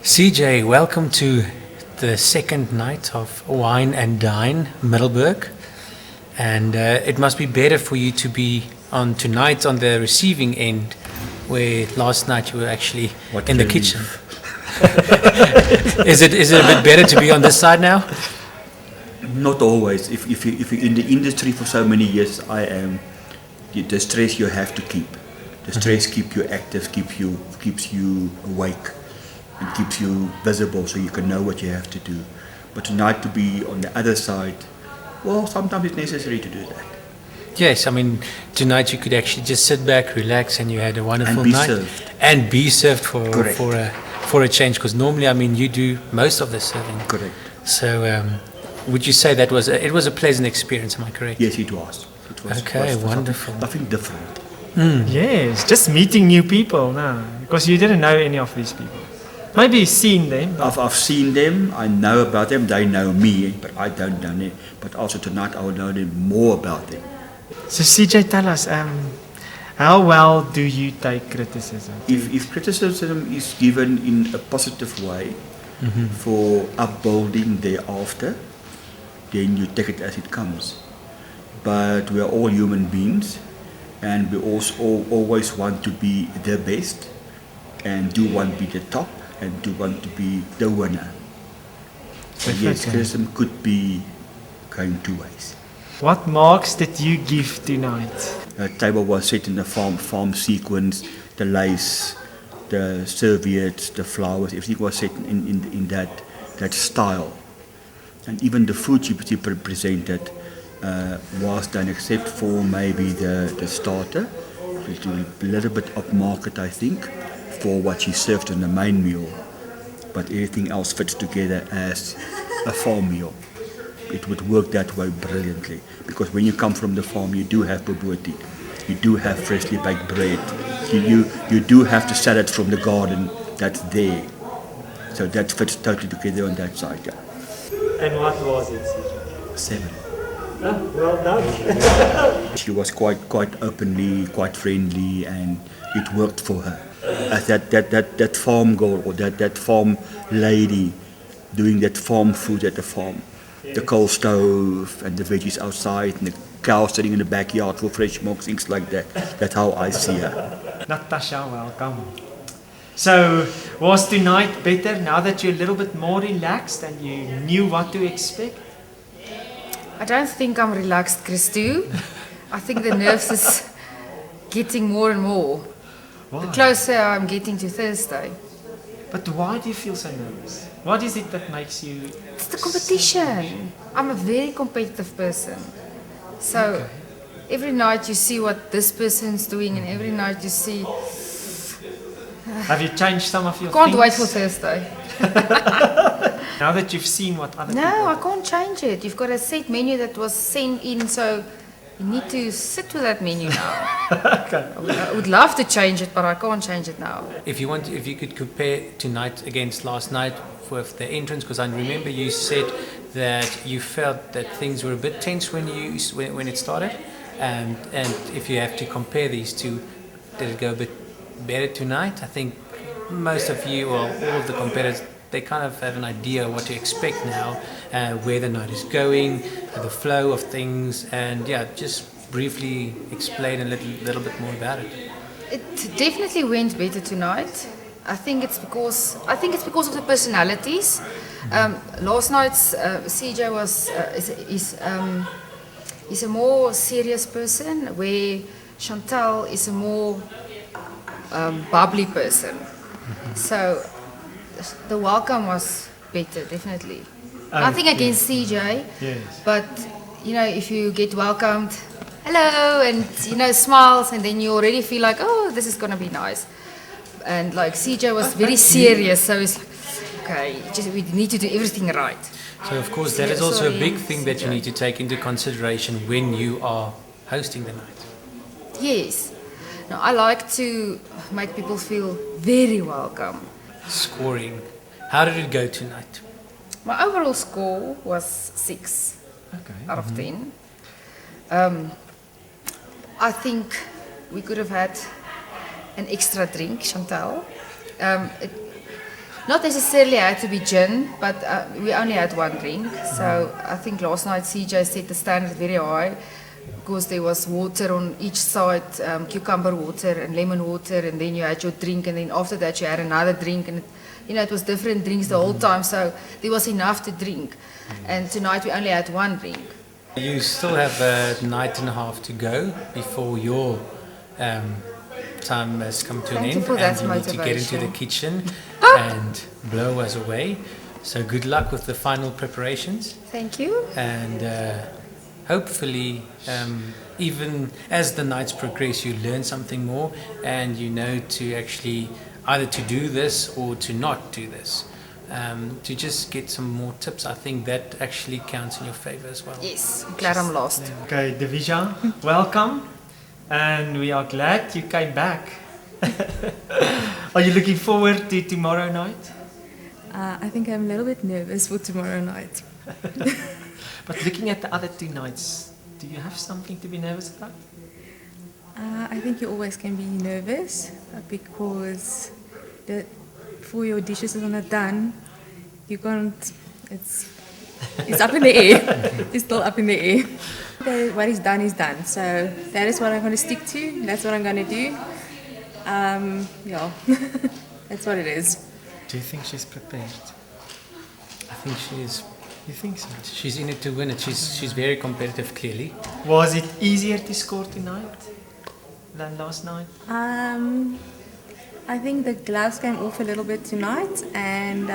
CJ, welcome to the second night of Wine and Dine, Middelburg. And it must be better for you to be on tonight on the receiving end, where last night you were actually in the kitchen. Is it a bit better to be on this side now? Not always. If you're in the industry for so many years, I am, the stress you have to keep. The stress keeps you active, keeps you awake, and keeps you visible so you can know what you have to do. But tonight to be on the other side, well, sometimes it's necessary to do that. Yes, I mean, tonight you could actually just sit back, relax, and you had a wonderful night. And And be be served. served for a change, because normally, I mean, you do most of the serving. Correct. So, would you say that it was a pleasant experience? Am I correct? Yes, it was. Okay, wonderful. Nothing different. Yes, just meeting new people now, because you didn't know any of these people. Maybe seen them. I've seen them, I know about them, they know me, but I don't know them. But also tonight I will know them more about them. So CJ, tell us, how well do you take criticism? If criticism is given in a positive way for upbuilding thereafter, then you take it as it comes. But we are all human beings, and we also always want to be the best, and do want to be the top, and do want to be the winner. So yes, criticism could be going two ways. What marks did you give tonight? The table was set in the farm sequence, the lace, the serviettes, the flowers, everything was set in that style. And even the food she presented was done, except for maybe the starter, which was a little bit upmarket, I think, for what she served in the main meal. But everything else fits together as a farm meal. It would work that way brilliantly, because when you come from the farm, you do have bobotie, you do have freshly baked bread, you do have the salad from the garden that's there. So that fits totally together on that side. Yeah. And what was it, CJ? 7. Well done. She was quite openly, quite friendly, and it worked for her. As that farm girl, or that farm lady doing that farm food at the farm. The coal stove and the veggies outside and the cow sitting in the backyard for fresh milk, things like that. That's how I see her. Natasha, welcome. So, was tonight better now that you're a little bit more relaxed and you knew what to expect? I don't think I'm relaxed, Christou. I think the nerves is getting more and more. Why? The closer I'm getting to Thursday. But why do you feel so nervous? What is it that makes you... It's the competition. I'm a very competitive person. So every night you see what this person's doing, and every night you see... Have you changed some of your Can't things? wait for Thursday. Now that you've seen what other people... No, I can't change it. You've got a set menu that was sent in, so you need to sit with that menu now. Okay. I would love to change it, but I can't change it now. If you could compare tonight against last night with the entrance, because I remember you said that you felt that things were a bit tense when it started, and if you have to compare these two, did it go a bit better tonight? I think most of you, or all of the competitors, they kind of have an idea what to expect now, where the night is going, the flow of things, and yeah, just briefly explain a little bit more about it. It definitely went better tonight. I think it's because of the personalities. Last night's CJ is a more serious person, where Chantelle is a more bubbly person. So the welcome was better, definitely. Nothing against CJ, Yes. but you know, if you get welcomed, hello, and you know, smiles, and then you already feel like, oh, this is gonna be nice. And like CJ was very serious, so it's like, okay, we need to do everything right. So of course that is also a big thing that you need to take into consideration when you are hosting the night. Yes. Now, I like to make people feel very welcome. Scoring. How did it go tonight? My overall score was 6 Okay. out of 10. I think we could have had an extra drink, Chantelle. It not necessarily had to be gin, but we only had one drink. So I think last night CJ set the standard very high because there was water on each side, cucumber water and lemon water, and then you had your drink, and then after that you had another drink, and it was different drinks the whole time, so there was enough to drink. And tonight we only had one drink. You still have a night and a half to go before your time has come to an Thank you end, for that and you need to get into the motivation. kitchen and blow us away. So good luck with the final preparations, Thank you. and hopefully even as the nights progress you learn something more, and you know to actually either to do this or to not do this. To just get some more tips, I think that actually counts in your favor as well. Yes, I'm glad I'm lost. Okay, Divisha, welcome. And we are glad you came back. Are you looking forward to tomorrow night? I think I'm a little bit nervous for tomorrow night. But looking at the other 2 nights, do you have something to be nervous about? I think you always can be nervous because before your dishes are not done, you can't. It's up in the air. It's still up in the air. Okay, what is done is done. So that is what I'm going to stick to. That's what I'm going to do. Yeah, that's what it is. Do you think she's prepared? I think she is. You think so? She's in it to win it. She's very competitive, clearly. Was it easier to score tonight than last night? I think the gloves came off a little bit tonight, and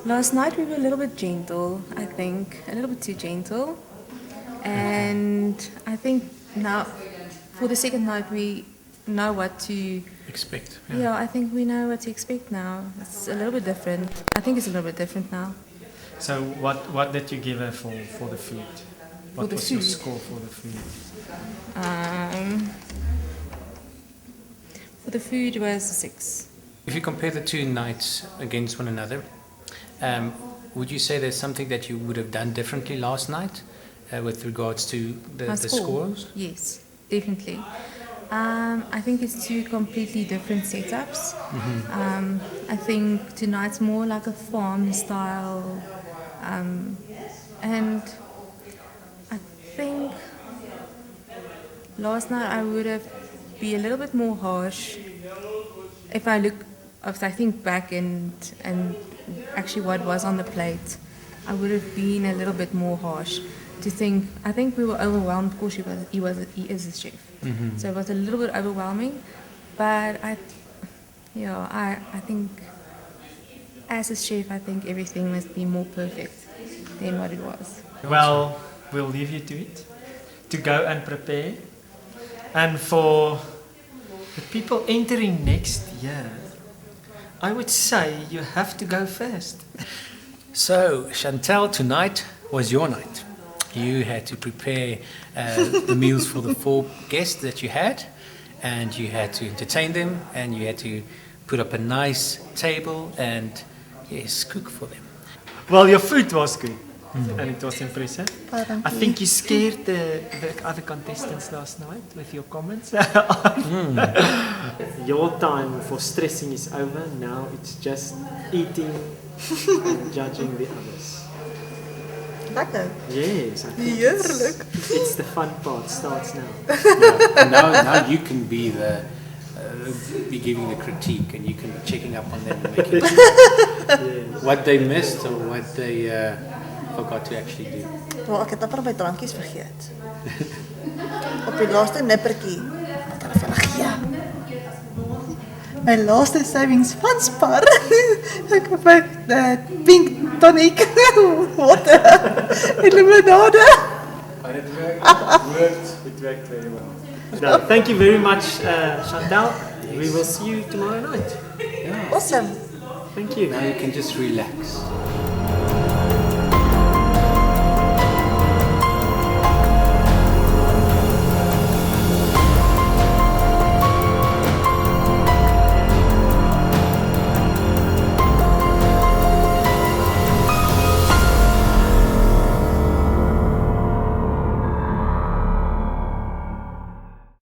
last night we were a little bit gentle. I think a little bit too gentle, and I think now for the second night we know what to Expect. Yeah, I think we know what to expect now. It's a little bit different. I think it's a little bit different now. So what did you give her for the food? What the was your food? score for the food? For the food was 6. If you compare the 2 nights against one another, would you say there's something that you would have done differently last night with regards to the My scores? Yes, definitely. I think it's 2 completely different setups. I think tonight's more like a farm style, and I think last night I would have been a little bit more harsh. If I think back and actually what was on the plate, I would have been a little bit more harsh. I think we were overwhelmed because he is a chef. So it was a little bit overwhelming, but I think as a chef, I think everything must be more perfect than what it was. Well, we'll leave you to it, to go and prepare. And for the people entering next year, I would say you have to go first. So, Chantelle, tonight was your night. You had to prepare the meals for the 4 guests that you had, and you had to entertain them, and you had to put up a nice table and, yes, cook for them. Well, your food was good, and it was impressive. I think you scared the other contestants last night with your comments. Your time for stressing is over. Now it's just eating and judging the others. Lekker. Yes, I think Heerlijk. it's the fun part starts now. And now you can be giving the critique, and you can be checking up on them and making what they missed or what they forgot to actually do. Wel, ek het amper my drankies vergeet. Op die laaste nippertjie het ek hulle gegee. My laaste savings van Spar. Ek het my pink tonic water en limonade. But it worked. It worked very well. No, thank you very much, Chantelle. We will see you tomorrow night. Awesome. Thank you. Now you can just relax.